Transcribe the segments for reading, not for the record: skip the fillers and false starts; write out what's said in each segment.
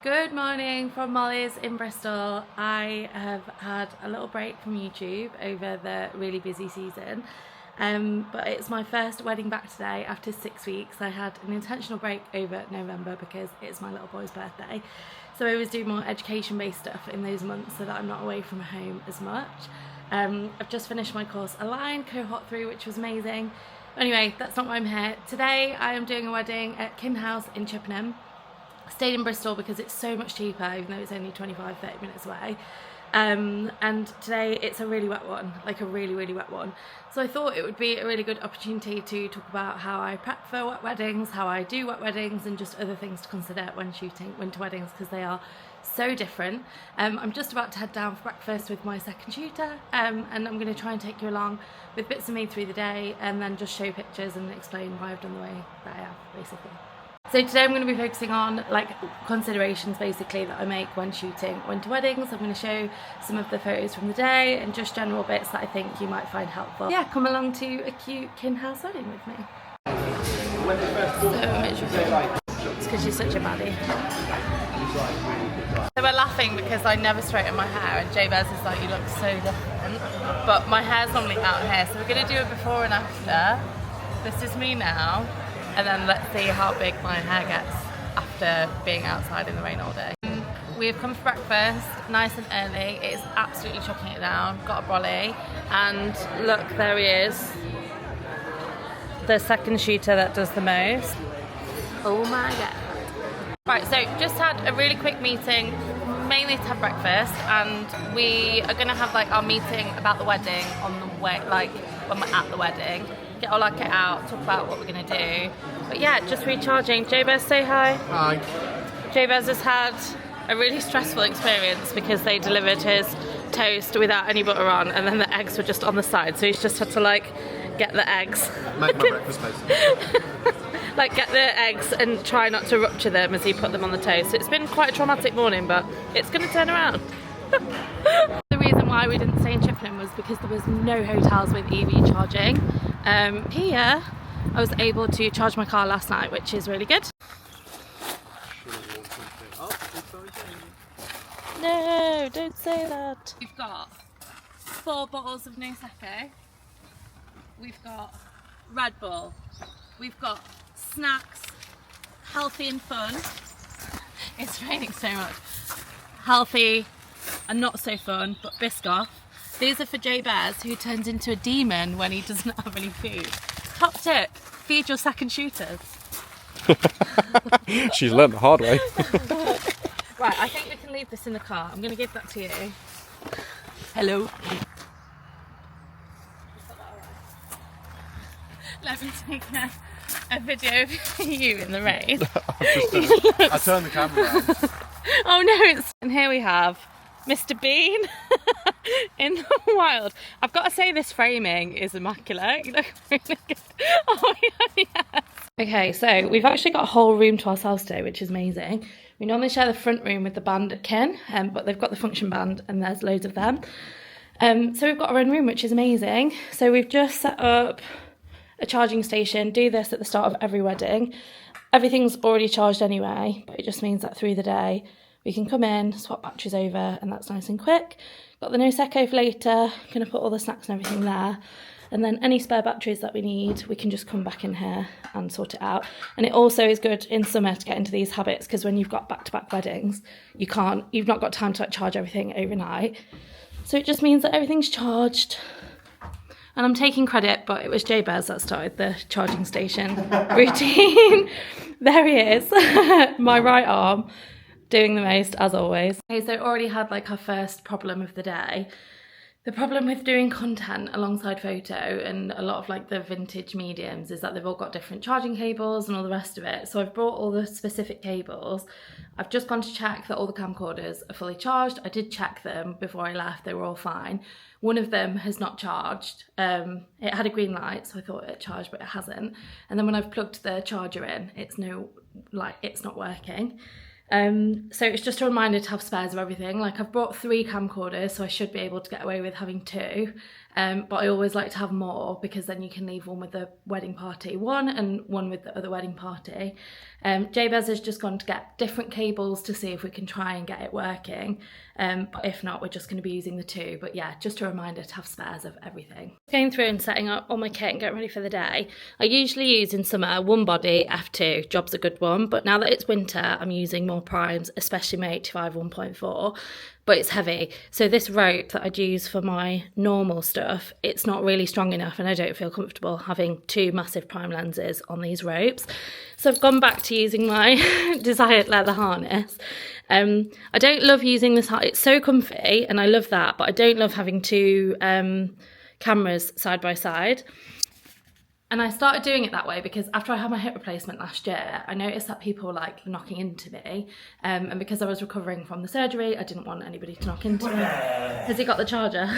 Good morning from Molly's in Bristol. I have had a little break from YouTube over the really busy season, but it's my first wedding back today after 6 weeks. I had an intentional break over November because it's my little boy's birthday, so I was doing more education-based stuff in those months so that I'm not away from home as much. I've just finished my course Align cohort 3, which was amazing. Anyway, that's not why I'm here. Today I am doing a wedding at Kin House in Chippenham. Stayed in Bristol because it's so much cheaper, even though it's only 25-30 minutes away. And today it's a really wet one, like a really wet one. So I thought it would be a really good opportunity to talk about how I prep for wet weddings, how I do wet weddings, and just other things to consider when shooting winter weddings, because they are so different. I'm just about to head down for breakfast with my second shooter, and I'm going to try and take you along with bits of me through the day, and then just show pictures and explain why I've done the way that I have, basically. So today I'm going to be focusing on considerations basically that I make when shooting winter weddings. I'm going to show some of the photos from the day and just general bits that I think you might find helpful. Yeah, come along to a cute Kin House wedding with me. So miserable. It's because you're such a baddie. So we're laughing because I never straighten my hair, and Jabez is like, you look so different. But my hair's normally out here, so we're going to do a before and after. This is me now. And then let's see how big my hair gets after being outside in the rain all day. We've come for breakfast, nice and early. It's absolutely chucking it down. Got a brolly, and look, there he is. The second shooter that does the most. Oh my god. Right, so just had a really quick meeting, mainly to have breakfast, and we are gonna have our meeting about the wedding on the way, when we're at the wedding. Get all our kit out, talk about what we're going to do. But yeah, just recharging. Jabez, say hi. Hi. Jabez has had a really stressful experience because they delivered his toast without any butter on, and then the eggs were just on the side. So he's just had to get the eggs. Make my breakfast, basically. Get the eggs and try not to rupture them as he put them on the toast. It's been quite a traumatic morning, but it's going to turn around. The reason why we didn't stay in Chippenham was because there was no hotels with EV charging. Here I was able to charge my car last night, which is really good. No, don't say that. We've got 4 bottles of Prosecco. We've got Red Bull. We've got snacks, healthy and fun. It's raining so much. Healthy and not so fun, but Biscoff. These are for Jabez, who turns into a demon when he doesn't have any food. Top tip, feed your second shooters. She's learnt the hard way. Right, I think we can leave this in the car. I'm going to give that to you. Hello. Levin's taking a video of you in the rain. I turned the camera around. Oh no, and here we have Mr. Bean in the wild. I've got to say, this framing is immaculate. You look really good. Oh yeah, yes. Okay, so we've actually got a whole room to ourselves today, which is amazing. We normally share the front room with the band at Kin, but they've got the function band and there's loads of them. So we've got our own room, which is amazing. So we've just set up a charging station. Do this at the start of every wedding. Everything's already charged anyway, but it just means that through the day we can come in, swap batteries over, and that's nice and quick. Got the Prosecco for later, gonna put all the snacks and everything there. And then any spare batteries that we need, we can just come back in here and sort it out. And it also is good in summer to get into these habits, because when you've got back-to-back weddings, you've not got time to charge everything overnight. So it just means that everything's charged. And I'm taking credit, but it was Jabez that started the charging station routine. There he is, my right arm, doing the most, as always. Okay, so already had our first problem of the day. The problem with doing content alongside photo and a lot of the vintage mediums is that they've all got different charging cables and all the rest of it. So I've brought all the specific cables. I've just gone to check that all the camcorders are fully charged. I did check them before I left, they were all fine. One of them has not charged. It had a green light, so I thought it charged, but it hasn't. And then when I've plugged the charger in, it's not working. So it's just a reminder to have spares of everything. I've brought 3 camcorders, so I should be able to get away with having 2. But I always like to have more, because then you can leave one with the wedding party one and one with the other wedding party. Jabez has just gone to get different cables to see if we can try and get it working. But if not, we're just going to be using the 2. But yeah, just a reminder to have spares of everything. Going through and setting up all my kit and getting ready for the day. I usually use in summer one body, F2, job's a good one. But now that it's winter, I'm using more primes, especially my 85 1.4. But it's heavy. So this rope that I'd use for my normal stuff, it's not really strong enough, and I don't feel comfortable having 2 massive prime lenses on these ropes. So I've gone back to using my desired leather harness. I don't love using this, it's so comfy and I love that, but I don't love having 2 cameras side by side. And I started doing it that way because after I had my hip replacement last year, I noticed that people were like knocking into me. And because I was recovering from the surgery, I didn't want anybody to knock into me. Has he got the charger?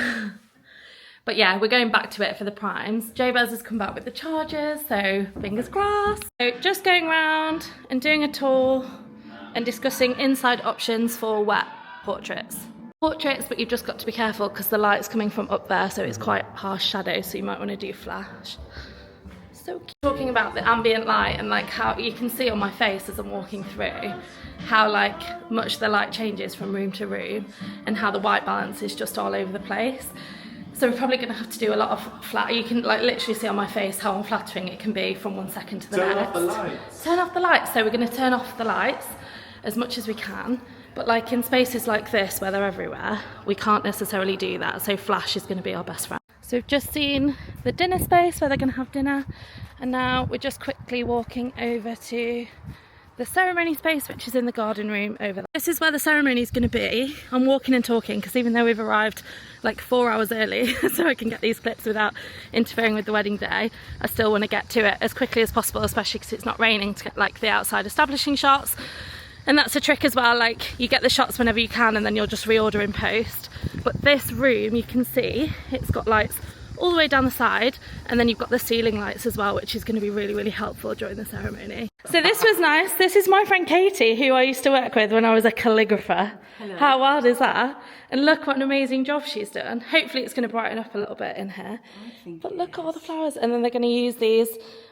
But yeah, we're going back to it for the primes. Jabez has come back with the chargers, so fingers crossed. So just going around and doing a tour and discussing inside options for wet portraits. Portraits, but you've just got to be careful because the light's coming from up there, so it's quite harsh shadow, so you might want to do flash. So talking about the ambient light and like how you can see on my face as I'm walking through how like much the light changes from room to room and how the white balance is just all over the place. So we're probably going to have to do a lot of flat. You can like literally see on my face how unflattering it can be from one second to the next. Turn off the lights. Turn off the lights. So we're going to turn off the lights as much as we can. But like in spaces like this where they're everywhere, we can't necessarily do that. So flash is going to be our best friend. So we've just seen the dinner space where they're going to have dinner. And now we're just quickly walking over to the ceremony space, which is in the garden room over there. This is where the ceremony is going to be. I'm walking and talking because even though we've arrived like 4 hours early so I can get these clips without interfering with the wedding day, I still want to get to it as quickly as possible, especially because it's not raining, to get like the outside establishing shots. And that's a trick as well, like you get the shots whenever you can and then you'll just reorder in post. But this room, you can see it's got lights all the way down the side, and then you've got the ceiling lights as well, which is going to be really, really helpful during the ceremony. So this was nice. This is my friend Katie, who I used to work with when I was a calligrapher. Hello. How wild is that? And look what an amazing job she's done. Hopefully it's going to brighten up a little bit in here. But look at all the flowers. And then they're going to use these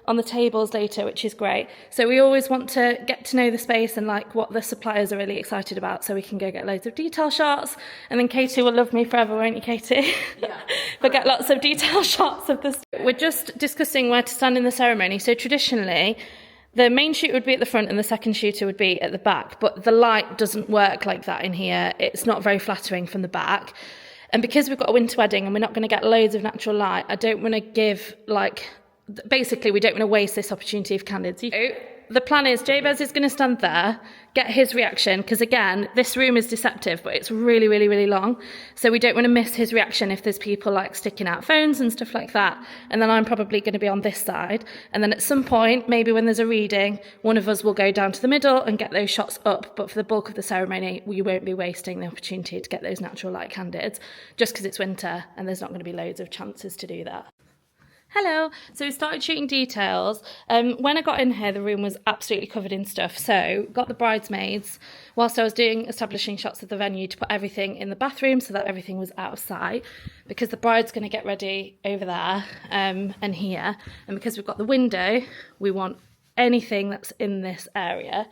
on the tables later, which is great. So we always want to get to know the space and like what the suppliers are really excited about, so we can go get loads of detail shots. And then Katie will love me forever, won't you, Katie? Yeah. But get lots of detail shots of this. We're just discussing where to stand in the ceremony. So traditionally, the main shooter would be at the front and the second shooter would be at the back, but the light doesn't work like that in here. It's not very flattering from the back. And because we've got a winter wedding and we're not going to get loads of natural light, I don't want to give like, basically we don't want to waste this opportunity of candidates. The plan is Jabez is going to stand there, get his reaction, because again, this room is deceptive, but it's really, really, really long. So we don't want to miss his reaction if there's people like sticking out phones and stuff like that. And then I'm probably going to be on this side. And then at some point, maybe when there's a reading, one of us will go down to the middle and get those shots up. But for the bulk of the ceremony, we won't be wasting the opportunity to get those natural light candidates, just because it's winter and there's not going to be loads of chances to do that. Hello. So we started shooting details. When I got in here, the room was absolutely covered in stuff. So got the bridesmaids, whilst I was doing establishing shots of the venue, to put everything in the bathroom so that everything was out of sight, because the bride's going to get ready over there and here. And because we've got the window, we want anything that's in this area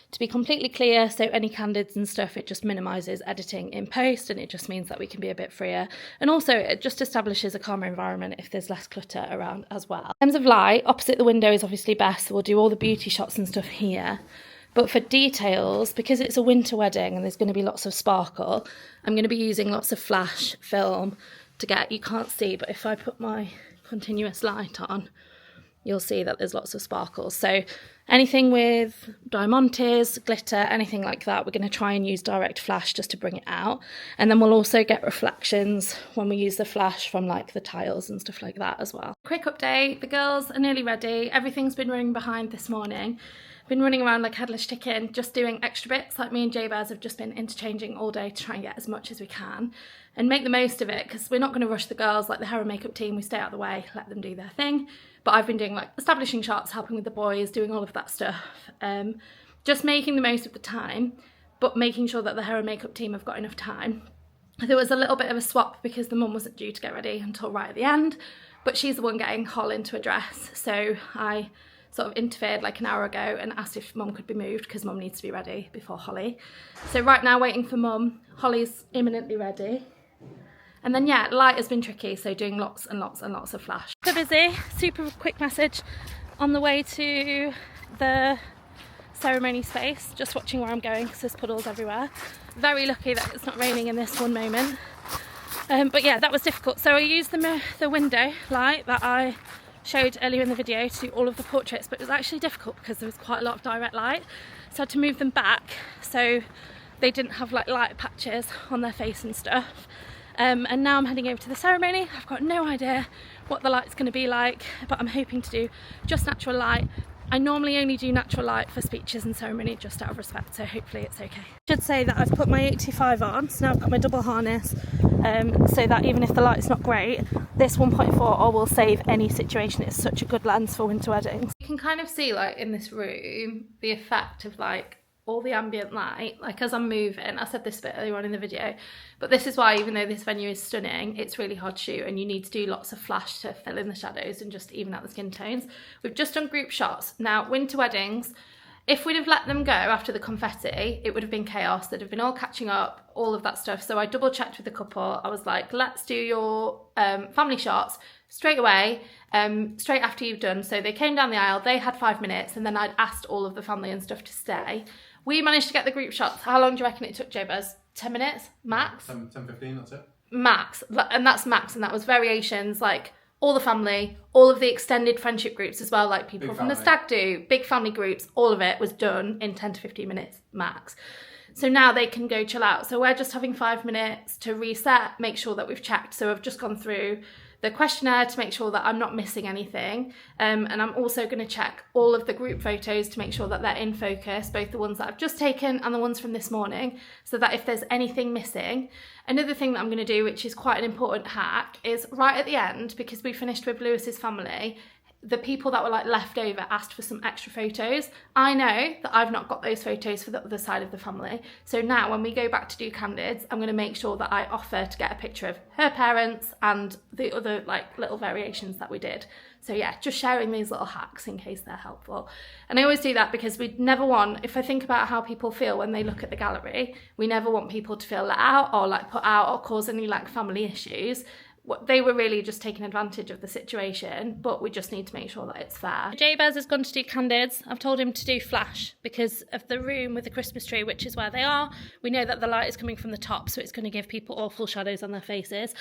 to be completely clear, so any candids and stuff, it just minimises editing in post, and it just means that we can be a bit freer. And also it just establishes a calmer environment if there's less clutter around as well. In terms of light, opposite the window is obviously best, so we'll do all the beauty shots and stuff here. But for details, because it's a winter wedding and there's going to be lots of sparkle, I'm going to be using lots of flash film to get, you can't see, but if I put my continuous light on, you'll see that there's lots of sparkles. So anything with diamantes, glitter, anything like that, we're going to try and use direct flash just to bring it out. And then we'll also get reflections when we use the flash from like the tiles and stuff like that as well. Quick update, the girls are nearly ready. Everything's been running behind this morning. Been running around like a headless chicken, just doing extra bits. Like me and Jabez have just been interchanging all day to try and get as much as we can and make the most of it, because we're not going to rush the girls. Like the hair and makeup team, we stay out of the way, let them do their thing. But I've been doing like establishing shots, helping with the boys, doing all of that stuff. Just making the most of the time, but making sure that the hair and makeup team have got enough time. There was a little bit of a swap because the mum wasn't due to get ready until right at the end, but she's the one getting Hol into a dress. So I sort of interfered like an hour ago and asked if Mum could be moved because Mum needs to be ready before Holly. So right now waiting for Mum. Holly's imminently ready. And then yeah, light has been tricky, so doing lots and lots and lots of flash. So busy, super quick message on the way to the ceremony space, just watching where I'm going because there's puddles everywhere. Very lucky that it's not raining in this one moment. But yeah, that was difficult. So I used the window light that I showed earlier in the video to do all of the portraits, but it was actually difficult because there was quite a lot of direct light. So I had to move them back so they didn't have like light patches on their face and stuff. And now I'm heading over to the ceremony. I've got no idea what the light's going to be like, but I'm hoping to do just natural light. I normally only do natural light for speeches and ceremony just out of respect, so hopefully it's okay. I should say that I've put my 85 on, so now I've got my double harness, so that even if the light's not great, this 1.4 will save any situation. It's such a good lens for winter weddings. You can kind of see like in this room the effect of like all the ambient light, like as I'm moving. I said this bit earlier on in the video, but this is why even though this venue is stunning, it's really hard to shoot and you need to do lots of flash to fill in the shadows and just even out the skin tones. We've just done group shots. Now, winter weddings, if we'd have let them go after the confetti, it would have been chaos. They'd have been all catching up, all of that stuff. So I double checked with the couple. I was like, let's do your family shots straight away, straight after you've done. So they came down the aisle, they had 5 minutes, and then I'd asked all of the family and stuff to stay. We managed to get the group shots. How long do you reckon it took, Jabez? 10 minutes, max? 10, 15, that's it. Max, and that's max, and that was variations, like all the family, all of the extended friendship groups as well, like people from the stag do, big family groups, all of it was done in 10 to 15 minutes max. So now they can go chill out. So we're just having 5 minutes to reset, make sure that we've checked. So I've just gone through the questionnaire to make sure that I'm not missing anything. And I'm also going to check all of the group photos to make sure that they're in focus, both the ones that I've just taken and the ones from this morning, so that if there's anything missing. Another thing that I'm going to do, which is quite an important hack, is right at the end, because we finished with Lewis's family, the people that were like left over asked for some extra photos. I know that I've not got those photos for the other side of the family. So now when we go back to do candids, I'm going to make sure that I offer to get a picture of her parents and the other like little variations that we did. So yeah, just sharing these little hacks in case they're helpful. And I always do that because we never want, if I think about how people feel when they look at the gallery, we never want people to feel let out or like put out or cause any like family issues. They were really just taking advantage of the situation, but we just need to make sure that it's fair. Jabez has gone to do candids. I've told him to do flash because of the room with the Christmas tree, which is where they are. We know that the light is coming from the top, so it's going to give people awful shadows on their faces.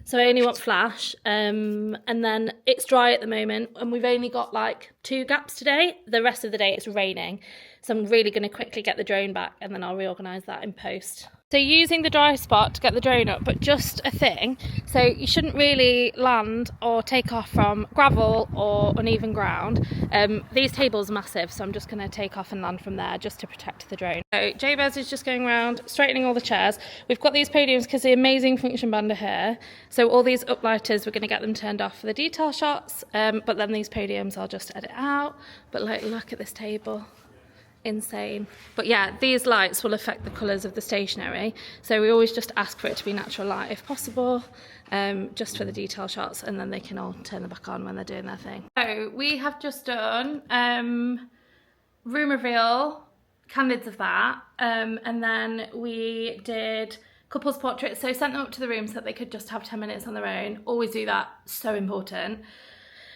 So I only want flash. And then it's dry at the moment, and we've only got like 2 gaps today. The rest of the day it's raining. So I'm really going to quickly get the drone back, and then I'll reorganise that in post. So using the dry spot to get the drone up, but just a thing. So you shouldn't really land or take off from gravel or uneven ground. These tables are massive, so I'm just going to take off and land from there just to protect the drone. So Jabez is just going around straightening all the chairs. We've got these podiums because the amazing function band are here. So all these uplighters, we're going to get them turned off for the detail shots. But then these podiums I'll just edit out. But like, look at this table. Insane. But yeah, these lights will affect the colours of the stationery, so we always just ask for it to be natural light if possible, just for the detail shots, and then they can all turn them back on when they're doing their thing. So we have just done room reveal, candids of that, and then we did couples portraits, so sent them up to the room so that they could just have 10 minutes on their own. Always do that, so important.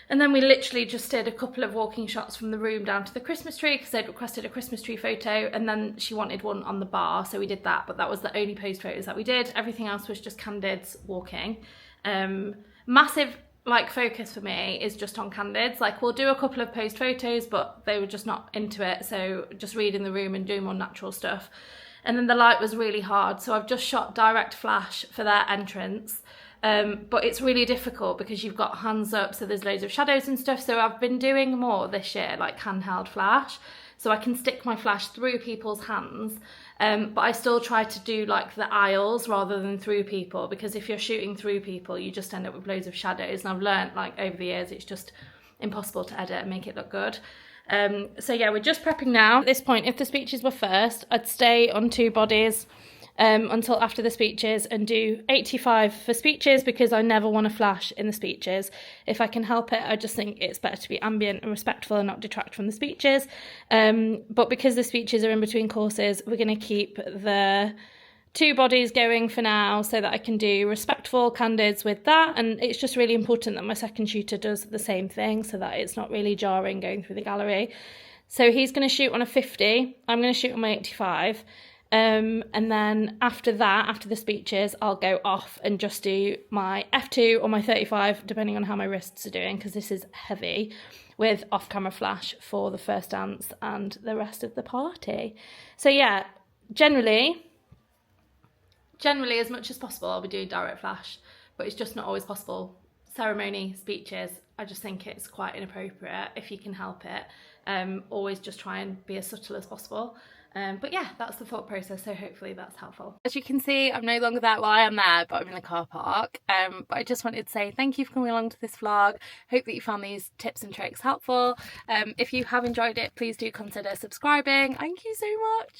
And then we literally just did a couple of walking shots from the room down to the Christmas tree because they'd requested a Christmas tree photo, and then she wanted one on the bar, so we did that, but that was the only posed photos that we did. Everything else was just candids walking. Massive like focus for me is just on candids. Like we'll do a couple of posed photos, but they were just not into it, so just reading the room and doing more natural stuff. And then the light was really hard, so I've just shot direct flash for their entrance. But it's really difficult because you've got hands up, so there's loads of shadows and stuff. So I've been doing more this year, like handheld flash, so I can stick my flash through people's hands. But I still try to do like the aisles rather than through people, because if you're shooting through people, you just end up with loads of shadows. And I've learnt like over the years, it's just impossible to edit and make it look good. So yeah, we're just prepping now. At this point, if the speeches were first, I'd stay on 2 bodies until after the speeches, and do 85 for speeches, because I never want to flash in the speeches. If I can help it, I just think it's better to be ambient and respectful and not detract from the speeches. But because the speeches are in between courses, we're going to keep the 2 bodies going for now, so that I can do respectful candids with that. And it's just really important that my second shooter does the same thing, so that it's not really jarring going through the gallery. So he's going to shoot on a 50, I'm going to shoot on my 85. And then after that, after the speeches, I'll go off and just do my F2 or my 35, depending on how my wrists are doing, because this is heavy, with off-camera flash for the first dance and the rest of the party. So yeah, generally as much as possible, I'll be doing direct flash, but it's just not always possible. Ceremony, speeches, I just think it's quite inappropriate if you can help it. Always just try and be as subtle as possible. But yeah, that's the thought process, so hopefully that's helpful. As you can see, I'm no longer there. Well, I am there, but I'm in the car park. But I just wanted to say thank you for coming along to this vlog. Hope that you found these tips and tricks helpful. If you have enjoyed it, please do consider subscribing. Thank you so much.